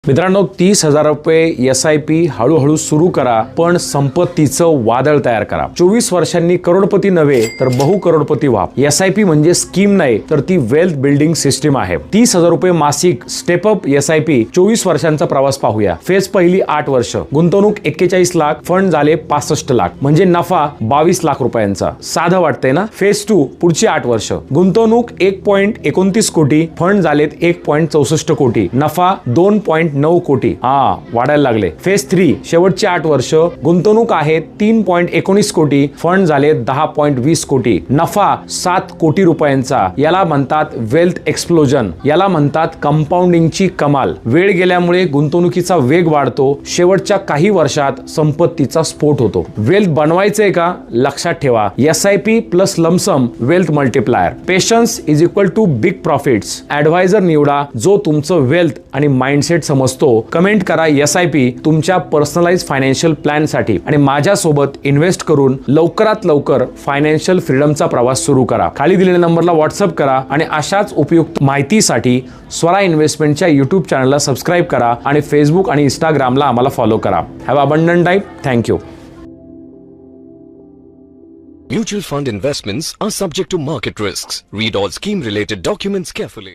मित्रांनो, 30,000 रुपये SIP हळूहळू सुरू करा, पण संपत्तीचं वादळ तयार करा. 24 वर्षांनी करोडपती नव्हे तर बहुकरोडपती व्हा. SIP म्हणजे स्कीम नाही तर ती वेल्थ बिल्डिंग सिस्टीम आहे. 30,000 रुपये मासिक स्टेप अप SIP 24 वर्षांचा प्रवास पाहूया. फेज पहिली 8 वर्ष, गुंतवणूक 41 लाख, फंड झाले 65 लाख, म्हणजे नफा 22 लाख रुपयांचा. साधं वाटतंय ना? फेज 2 पुढची 8 वर्ष, गुंतवणूक 1.29 कोटी, फंड झालेत 1.64 कोटी, नफा 2.9 कोटी. वाढायला लागले. फेज 3 शेवटची 8 वर्ष, गुंतवणूक आहे 3.19 कोटी, फंड झाले 10.20 कोटी, नफा 7 कोटी रुपयांचा. याला म्हणतात वेल्थ एक्सप्लोजन, याला म्हणतात कंपाऊंडिंगची कमाल. वेळ गेल्यामुळे गुंतवणुकीचा वेग वाढतो, शेवटच्या काही वर्षात संपत्तीचा स्फोट होतो. वेल्थ बनवायचंय का? लक्षात ठेवा, SIP plus lump sum wealth multiplier. Patience is equal to big profits. Advisor निवडा जो तुमचं वेल्थ आणि माइंडसेट समजतो. कमेंट करा SIP तुमच्या पर्सनलाइज फायनान्शियल प्लॅन साठी आणि माझ्यासोबत इन्व्हेस्ट करून लवकरात लवकर फायनान्शियल फ्रीडमचा प्रवास सुरू करा. खाली दिलेल्या नंबरला व्हॉट्सअप करा आणि अशाच उपयुक्त माहितीसाठी स्वरा इन्व्हेस्टमेंटच्या YouTube चॅनलला सबस्क्राईब करा आणि फेसबुक आणि इंस्टाग्रामला आम्हाला फॉलो करा. Have abundant time. Thank you. Mutual fund investments are subject to market risks. Read all scheme related documents carefully.